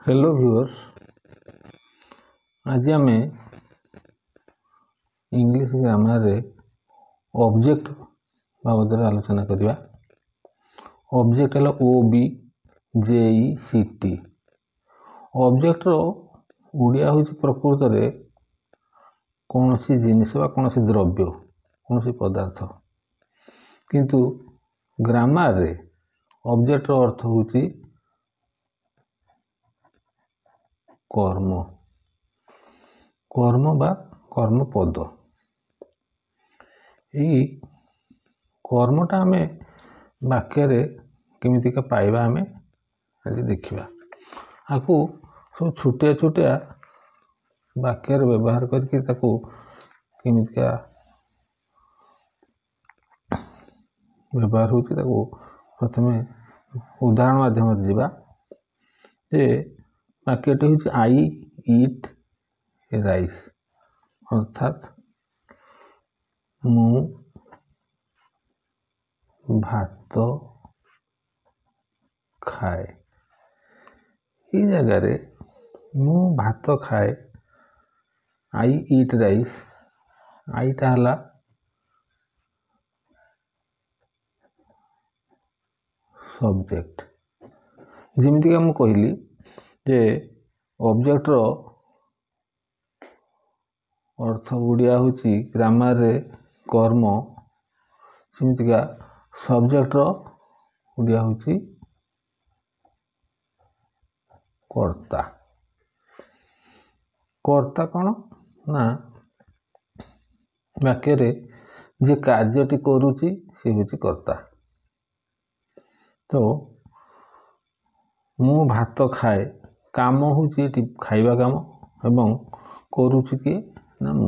Hello viewers, आज आम English grammar रे ऑब्जेक्ट बाबद आलोचना करवा। ऑब्जेक्ट है OBJECT। ऑब्जेक्ट ओडिया हूँ प्रकृत रे कौन सी जिनिस बा कौन सी द्रव्य कौन सी पदार्थ, किंतु ग्रामर रे ऑब्जेक्ट अर्थ हूँ कर्म कर्म बा कर्म पद। यही कर्मटा आम वाक्य केमितिका पाइबा आम आज देखा। आपको सब छोटिया छोटिया वाक्य व्यवहार करके केमितिका व्यवहार हो प्रथम उदाहरण माध्यम जावा। वाक्यटी हूँ आई इट राइस, अर्थात मु भात खाए। ये जगह मु भात खाए, आई इट राइस, आईटा हला सब्जेक्ट। जमीतिका मु कहली जे ऑब्जेक्ट रो अर्थ ओडिया हूँ ग्रामर रे कर्म, सेमितिका सब्जेक्ट रो ओडिया हूँ कर्ता। कर्ता कौन ना वाक्य रे जे कार्यटी करुची से हूँ कर्ता। तो मु भात खाए, काम हूँ खाइबा काम एवं करुची किए ना मु,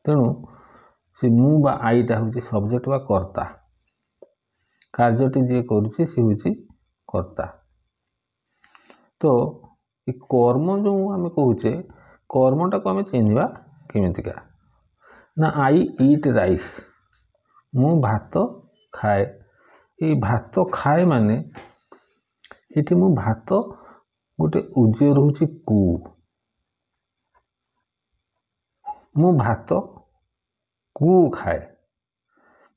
तेणु से मु बा आईटा हूँ सब्जेक्ट बा कर्ता, कार्यटी जे करुची से हूँ कर्ता। तो ये कर्म जो आम कहूचे कर्मटा को आम चिन्हवा केमितिका ना आई इट राइस, मु भात खाए। ये भात खाए माने ये मु भात गोटे उज्जय रोचे कु, मु भात कु खाए,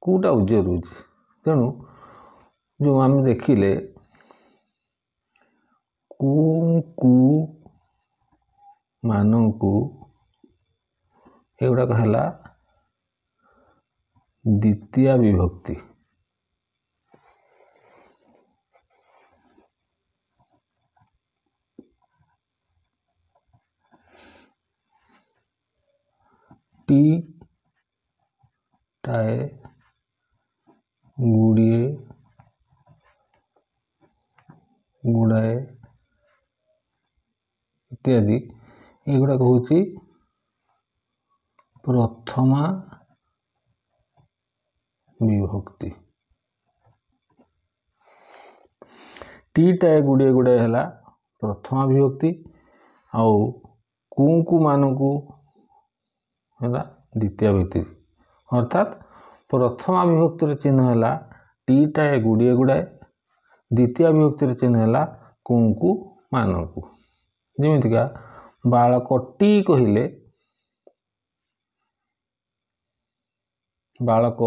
कुटा उज्जय रोचे। तेणु जो आम देखिले कु मानकु एगुड़ाक है द्वितीय विभक्ति। टी टाए गुड़िए गुड़ाए इत्यादि एगुड़ाक हूँ प्रथमा विभक्ति। टी टाए गुड़िए गुड़ाए है प्रथमा विभक्ति, आउ कु मानकु है द्वितीय विभक्ति। अर्थात प्रथमा विभक्तिर चिन्ह है टी टाए गुड़िए गुड़ाए, द्वितीय विभक्तिर चिन्ह है कु मानकु। जमीतिका बालक टी कहले बालक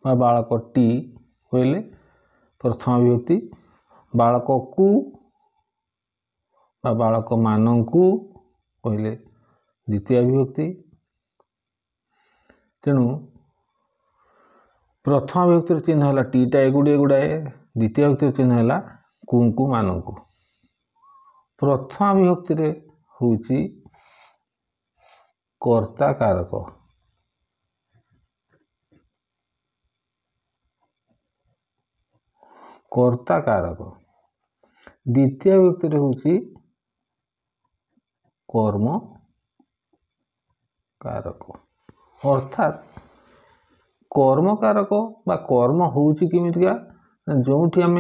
बा बालक टी कहले प्रथमा विभक्ति, बालक कु बा बालक मानकु कहले द्वितीय विभक्ति। तेणु प्रथम विभक्तिर चिन्ह है टी टाए गुड़िए गुड़ाए, द्वितीय विभक्तिर चिन्ह है कु मानकु। प्रथम विभक्ति हूँ कर्ता कारक, कर्ता कारक। द्वितीय विभक्ति हूँ कर्म कारक। अर्थात कर्म कारक बा कर्म हूँ किमितिका जो आम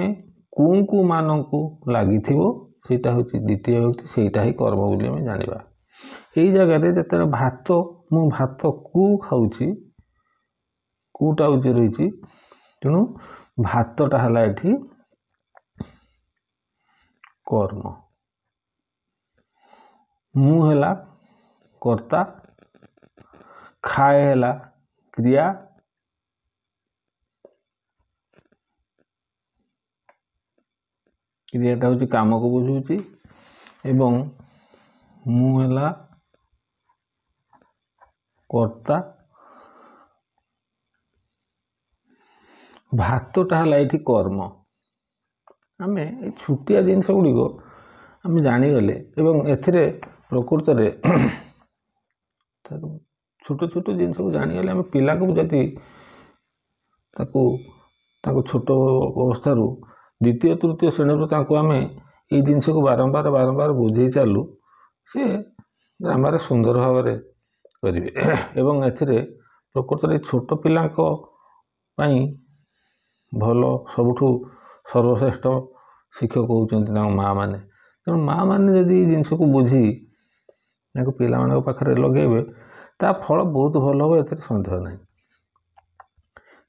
कु मानकु लगी सेटा हूँ द्वितीय विभक्ति, सेटा ही कर्म बोली आम जानिबा। यही जगह जिते भात मु भात कु खाऊची, कुटा उज्जय रही, तेणु भातटा है कर्म। मु हैला कर्ता, खाए हैला क्रिया, क्रियाटा हूँ काम को बुझुची एवं मु हैला कर्ता, भातटा है ये कर्म। आम ये छुटिया जिनस गुड़िक आम जानीगले एथिरे प्रकृत छोट छोट जिनस को जानीगले आम पिला को जदि छोट अवस्था द्वितीय तृतीय श्रेणी आम ये जिनस को बारंबार बारंबार बुझे चलू सी ग्रामर सुंदर भाव करेंगे एवं एथिरे प्रकृत छोट पिला भल सबुठू सर्वश्रेष्ठ शिक्षक होती माँ मैंने तेणु माँ मैंने जदि जिनस को बुझी पिला मान पाखे लगे ता फल बहुत भल हम ए सन्देह ना।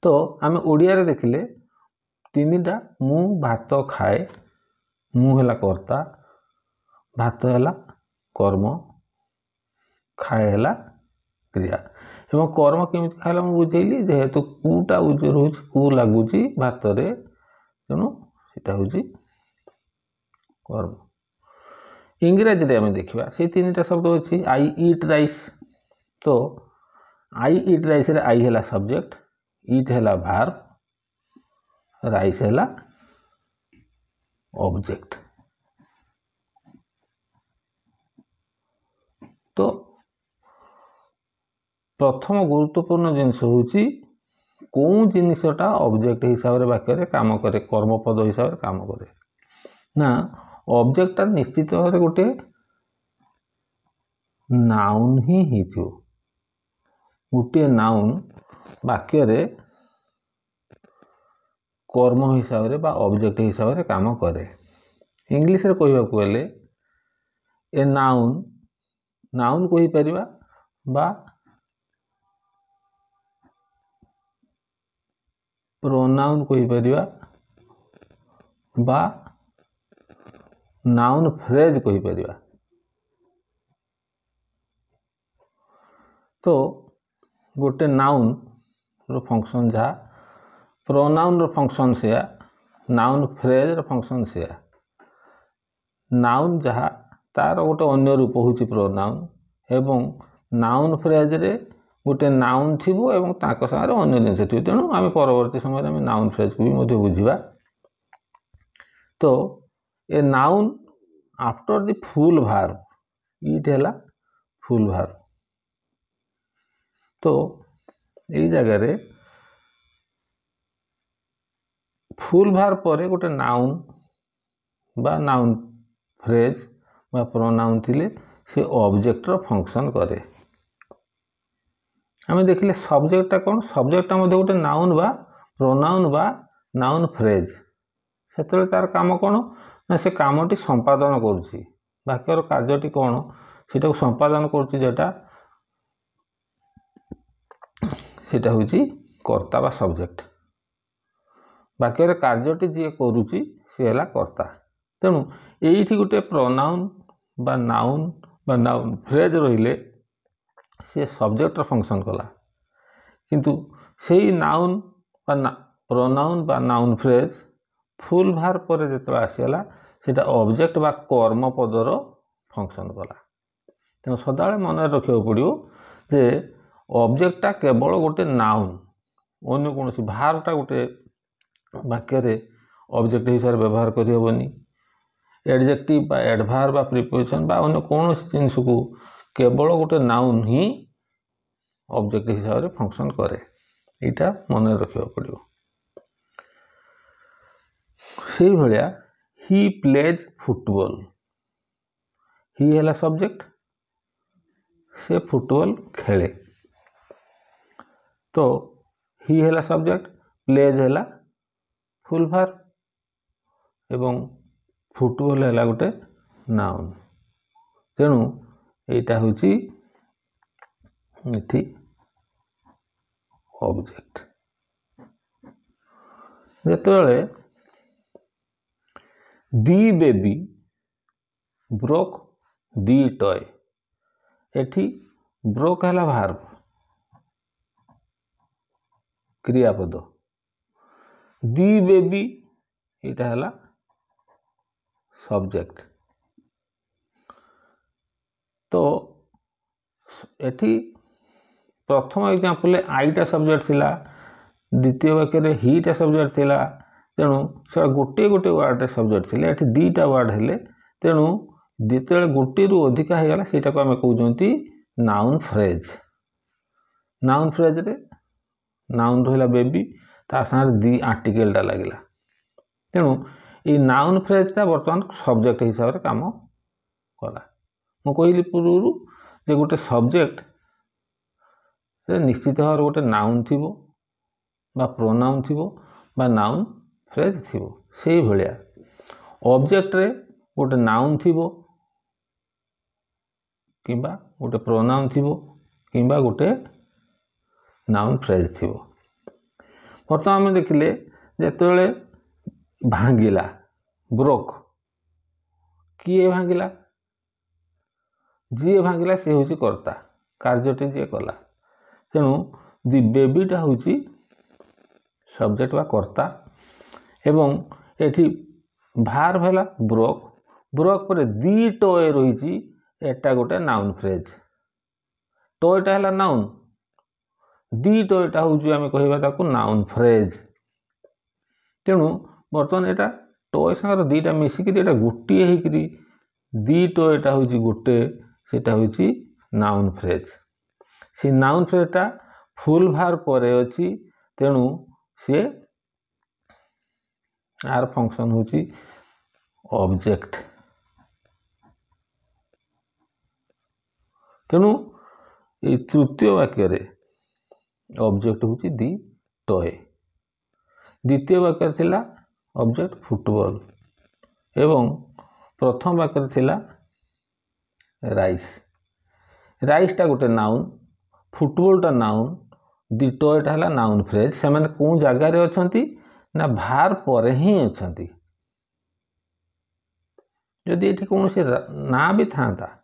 तो आम ओडिया देखिले तीनटा मु भात खाए, मु हैला कर्ता, भात हैला कर्म, खाए हैला क्रिया एवं कर्म केमी खाला मुझे बुझेली जेहेतु कूटा रोच कू लगुच भात तेणु सीटा हूँ कर्म। इंग्राजी रे आम देखा से तीन टा शब्द अच्छी आई इट राइस। तो आई इट राइस रे आई हैला सब्जेक्ट, इट हैला भार्ब, राइस हैला ऑब्जेक्ट। तो प्रथम गुरुत्वपूर्ण जिनस हूँ कौ जिनसटा ऑब्जेक्ट हिसाब से वाक्य काम करे, कर्मपद हिसाब से काम करे ना ऑब्जेक्टटा निश्चित भाव गोटे नाउन ही थो। गोटे नाउन वाक्य कर्म हिसाब से ऑब्जेक्ट हिसाब से काम करे। इंग्लिश रे कहवा गले ए नाउन नाउन कहि परिबा बा प्रोनाउन कहि परिबा बा नाउन फ्रेज कहि परिबा। तो गोटे नाउन रो फंक्शन जहा, प्रोनाउन रो फंक्शन से, नाउन फ्रेज रो फंक्शन से। नाउन जहा तार गोटे अन्य रूप होची प्रोनाउन एवं नाउन फ्रेज रे गोटे नाउन थिबो एवं ताको सारे अन्य जिनस थिबो। तेणु आम परवर्ती समय आम नाउन फ्रेज को भी बुझा। तो a noun after the full verb, it हैला फुल भार्ब। तो यही जगह फुल भार्ब पर गोटे नाउन बा नाउन फ्रेज बा प्रोनाउन थिले से ऑब्जेक्ट रो फंक्शन करे। आम देखिले सब्जेक्टटा कौन, सब्जेक्टटा मध्य गोटे नाउन बा प्रोनाउन बा नाउन फ्रेज से तार काम कौन ना से कामटी संपादन करुच्ची वाक्यर कार्यटी कौन से संपादन करुच्ची जेटा सेटा हूँ कर्ता बा सब्जेक्ट। वाक्यर कार्यटी जी करुच्ची सी है कर्ता। तेणु ये गोटे प्रोनाउन बा नाउन फ्रेज रहिले सी सब्जेक्ट फंक्शन कला किंतु से नाउन बा प्रोनाउन बा नाउन फ्रेज फुल भार्ब पर जो आसीगला सेटा ऑब्जेक्ट बा कर्म पदर फंक्शन कला। तेणु सदा मन रखा पड़ो जे ऑब्जेक्टटा केवल गोटे नाउन अन्य कौन भार्बटा गोटे वाक्य ऑब्जेक्ट हिसाब से व्यवहार करहबनी। एडजेक्टिव बा एडभार्ब बा प्रिपोजिशन बा अन्य कौन जिनस को केवल गोटे नाउन ही ऑब्जेक्ट हिसाब से फंक्शन करे। यहाँ मन रखा पड़ो। से भाया ही प्लेज फुटबॉल, ही है सब्जेक्ट, से फुटबॉल खेले। तो ही है सब्जेक्ट, प्लेज है फुल भार्ब एवं फुटबॉल है गोटे नाउन। तेणु यहाँ हूँ ऑब्जेक्ट। जेतेबेले दी बेबी ब्रोक दी टॉय एठी ब्रोक है भार्ब क्रियापद दी बेबी यहाँ है सब्जेक्ट। तो एठी प्रथम एग्जांपल आईटा सब्जेक्ट थिला, द्वितीय वाक्य हीटा सब्जेक्ट थिला, तेणु से गोटे गोटे वार्ड सब्जेक्ट थिले, एठी दीटा वार्ड हेले, तेणु जिते गोटे रु अधिका होगा से आम कहते नाउन फ्रेज। नाउन फ्रेज रे नाउन रहा बेबी ता साथ दी आर्टिकलटा लगे, तेणु ये नाउन फ्रेजटा बर्तमान सब्जेक्ट हिसाब से काम कला। मु कहली पूर्व जे गोटे सब्जेक्ट निश्चित भाव गोटे नाउन थी बा प्रोनाउन थी बा नाउन फ्रेज थी, से भाया ऑब्जेक्ट रे गोटे नाउन थी किंबा गोटे प्रोनाउन थी किंबा गोटे नाउन फ्रेज थी। बर्तमान आम देखिले जेतेबेले भांगिला ब्रोक किए भांगिला, जी भांगिला सी हूँ कर्ता, कार्यटी जी कला, तेणु दि बेबीटा हूँ सब्जेक्ट बा कर्ता एवं एठी भार्ब है ब्रोक, ब्रोक पर दी टॉय रही एटा गोटे नाउन फ्रेज। टॉयटा है नाउन, दी टॉयटा हूँ आम कह नाउन फ्रेज। तेणु बर्तमान यहाँ टॉय सागर दीटा मिसिक गोटे होकरी दी टॉयटा हूँ गोटे, सेटा हूँ नाउन फ्रेज। से नाउन फ्रेजटा फुल भार पर अच्छी, तेणु सी यार फंक्शन हूँ ऑब्जेक्ट। तेणु ये तृतीय वाक्य ऑब्जेक्ट हूँ दी टॉय। द्वितीय वाक्य थिला ऑब्जेक्ट फुटबॉल एवं प्रथम वाक्य थिला राइस। राइसटा गोटे नाउन, फुटबॉलटा नाउन, दी टॉयटा है नाउन फ्रेज। से मैंने कौन जगार अच्छा ना भार पर ही अच्छा। जदि ये कौन से ना भी था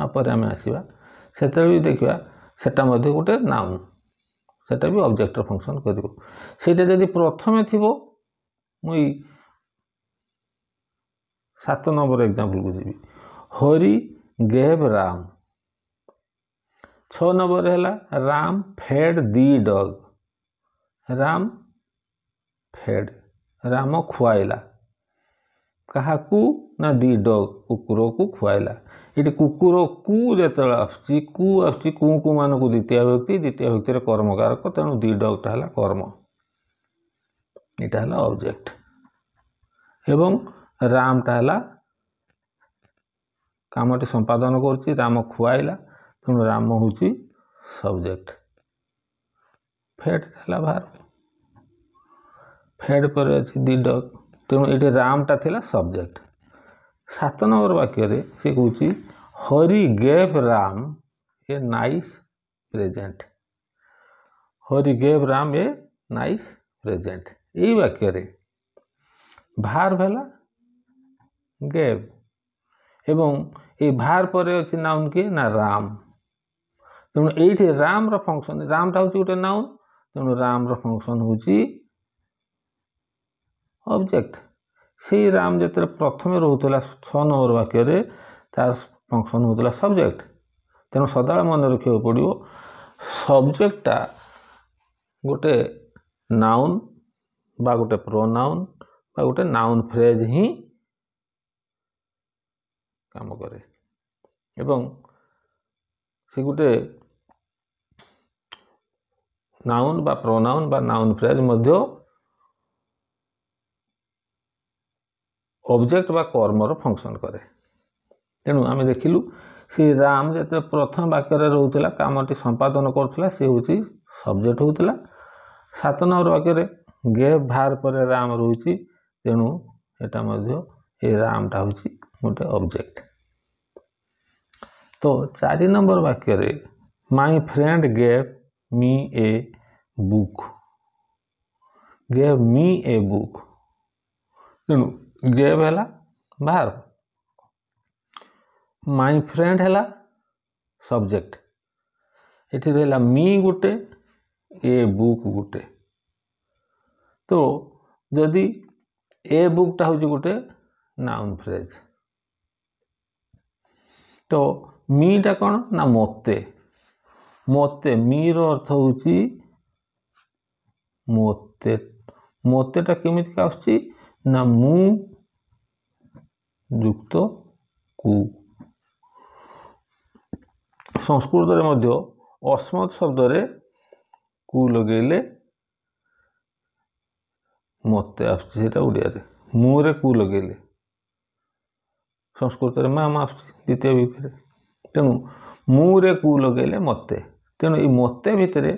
पर आम आसवा से भी देखा सेटा गोटे नाउन, सेटा भी ऑब्जेक्ट फंक्शन कर। जदि प्रथमे थी मुई 7 नंबर एग्जांपल को जी हरि गेव राम। 6 नंबर है राम फेड दी डॉग। राम फेड राम खुआइला काहाकू ना दी डॉग कुकुर को खुआइला। ये कुकुर कु जो आसू कु मान को द्वितीय व्यक्ति, द्वितीय व्यक्ति कर्मकारक, तेणु दी डॉगटा है कर्म, यहाँ है ऑब्जेक्ट एवं रामटा है कामटी संपादन कर राम खुआइला, तेणु राम हूँ सब्जेक्ट। फेड है भार, फेड पर अच्छी दी डॉग, तेणु ये रामटा थिला सब्जेक्ट। 7 नंबर वाक्य से कहूँ Hari gave Ram a nice present. Hari gave Ram a nice present. यही वाक्य भार्ब है गेव एवं ये भार पर अच्छी नाउन किए ना राम, तेणु ये राम रो फंक्शन, रामटा हूँ गोटे नाउन, तेणु राम रो फंक्शन हूँ ऑब्जेक्ट। से राम जो प्रथम रोला 6 नंबर वाक्य तार फंक्शन होता सब्जेक्ट। तेणु सदा मन रखा पड़ो सब्जेक्टटा गोटे नाउन बा गोटे प्रोनाउन बा गोटे नाउन फ्रेज ही काम करे एवं से गोटे नाउन बा प्रोनाउन बा नाउन फ्रेज मध्य ऑब्जेक्ट बा कर्मर फंक्शन करे। तेणु आम देखिलु से राम जो प्रथम वाक्य रोला कामटी संपादन करुला सी हूँ सब्जेक्ट होता। 7 नंबर वाक्य गेव भार पर राम रोचे, तेणु यहाँ ये रामटा हूँ गोटे ऑब्जेक्ट। तो 4 नंबर वाक्य my friend gave me a book. Gave me a book, तेणु गेव है भार्ब, माई फ्रेंड है सब्जेक्ट एठी रहला मी गोटे ए बुक गोटे तो जदि ए बुकटा हूँ गोटे नाउन फ्रेज तो मीटा कौन ना मते मते मी रो अर्थ हूँ मते मतेटा केमिति आसुची ना मु युक्त कु संस्कृत रे मध्य अस्मत् शब्द रे कु लगेले मते आसुची सेटा ओडिया रे मु रे कु लगेले संस्कृत रे माम आसुची द्वितीय विभक्ति तेणु मु रे कु लगेले मते तेणु ई मते भितरे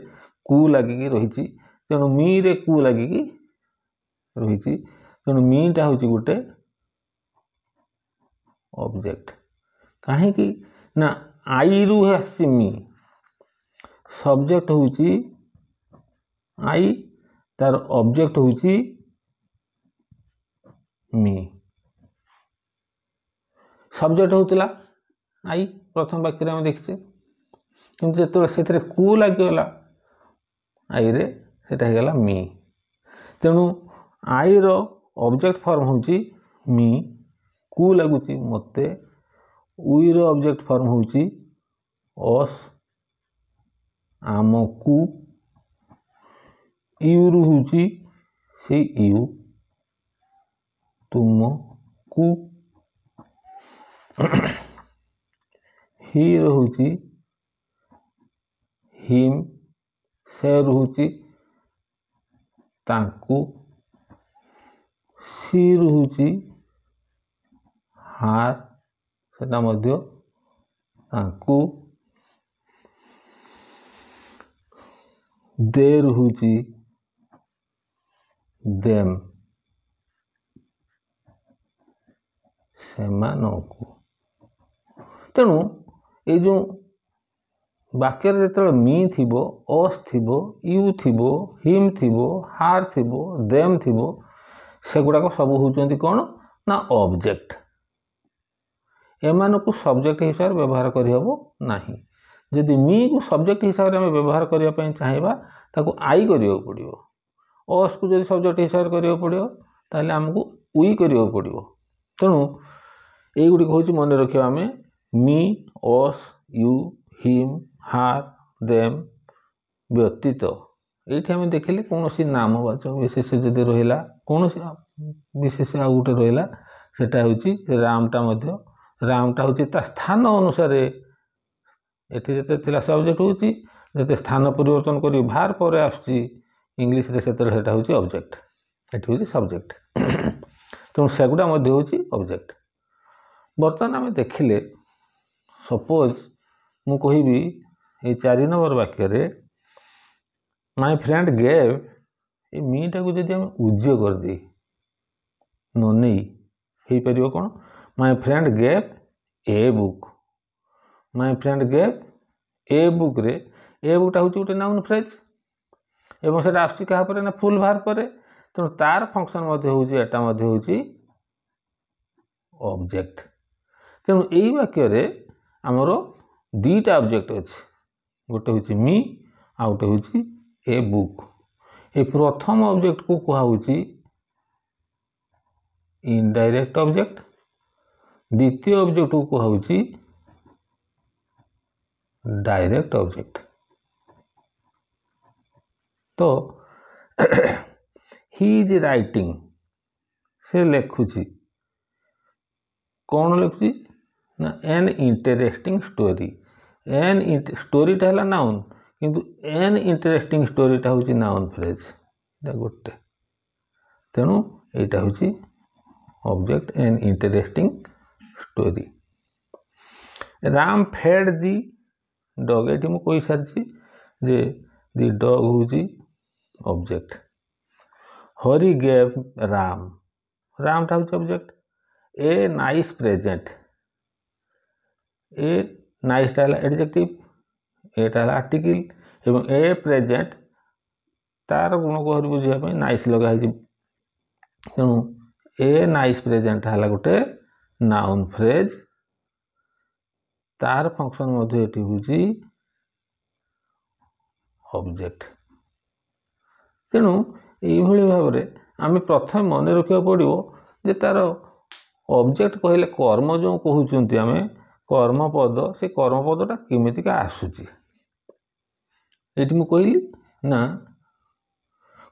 कु लागिकी रहिची तेणु मी रे कु लागिकी रहिची तेणु मीटा हूँ गोटे ऑब्जेक्ट कहीं कि ना आई रु आसी मी सब्जेक्ट हूँ आई तार ऑब्जेक्ट हूँ मी सब्जेक्ट होता आई प्रथम वाक्य में देखिए किंतु जो से कु लगिगला आई रे सेटा होगला मी तेणु आई रो ऑब्जेक्ट फॉर्म हूँ मी कु लगुच मते उई रो ऑब्जेक्ट फॉर्म हूँ अस आमकु यू रु हूँ से यू तुमकु ही रहुची हिम से रहुची तांकु सी रहुची हार सेटा मध्य तांकु दे रहुची देम सेमानकु तेणु ये जो वाक्य जो मी थिबो अस थिबो यू थिबो हिम थिबो हार थिबो देम थिबो सेगुड़ाक सब होउचंती कौन ना ऑब्जेक्ट एमानकु सब्जेक्ट हिसाब से व्यवहार करहबो नाही जदि मी को सब्जेक्ट हिसाब से व्यवहार करने पई चाहिबा ताको आई करियो पड़ियो अस को जदि सब्जेक्ट हिसाब से करियो पड़ियो ताले हमकु उई करियो पड़ियो तेणु ये गुड़ी हूँ मन रखा आम मी अस यू हिम हार देम व्यतीत ये आम देखिले कौन सी नामवाचक विशेष जदि रहा कौन विशेष आ गोटे रहा सेटा हूँ रामटा हूँ ता स्थान अनुसार ये जो सब्जेक्ट हूँ जो स्थान परिवर्तन कर बाहर पर आसुची इंग्लीश रे सेटा हूँ ऑब्जेक्ट ये हूँ सब्जेक्ट तेणु सेगुड़ा हूँ ऑब्जेक्ट बर्तमान आम देखिले सपोज मु कहिबी ये 4 नंबर वाक्य रे माय फ्रेंड गेव ये मीटा को जदि हम उज्य कर दी ननी हो पार कौन my friend gave a book my friend gave a book रे ए बुकटा हूँ गोटे नाउन फ्रेज एवं से आसुची क्या ना फुल बाहर पर तेणु तार फंक्शन हूँ ऑब्जेक्ट तेणु यही वाक्य आमर दीटा ऑब्जेक्ट अच्छे गोटे हूँ मी आ गोटे हूँ ए बुक ये प्रथम ऑब्जेक्ट को कहुच्छी इनडायरेक्ट ऑब्जेक्ट द्वितीय ऑब्जेक्ट को कहुच्छी डायरेक्ट ऑब्जेक्ट तो ही इज राइटिंग से लिखुची कौन लिखुची ना एन इंटरेस्टिंग स्टोरी एन स्टोरीटा है नाउन किंतु एन इंटरेस्टिंग स्टोरीटा हूँ नाउन फ्रेज गोटे तेणु यहाँ हूँ object an interesting story Ram fed the dog ये मुझे कही सारी जे दी डग हूँ ऑब्जेक्ट हरि गेव रामटा हूँ ऑब्जेक्ट ए नाइस प्रेजेंट ए नाइसटा है एडजेक्टिव एटा है आर्टिकल एवं ए प्रेजेंट तार गुण को बुझापी नाइस लगाई तेणु ए नाइस प्रेजेंट है गोटे नाउन फ्रेज तार फंक्शन मध्य एटी होची ऑब्जेक्ट। तेणु यही भाव में आम प्रथम मन रखा पड़ो जे तार ऑब्जेक्ट कहले कर्म जो कहते आम कर्मपद से कर्मपदटा केमितिका आसूची ये कहली ना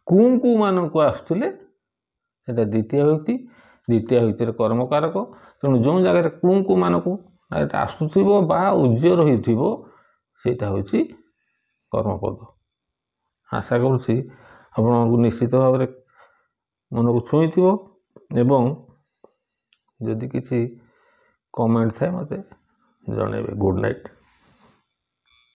कु मान को आसुले सेटा द्वितीय विभक्ति कर्मकारक। तेणु जो जगह कु मान को आसुथिबो बा उज्जर होइथिबो सेटा होची कर्मपद। आशा करुछि आपको निश्चित भाव में मन को छुईथिबो एवं जदि किसी कमेंट थाए मते जणेबे। Good night.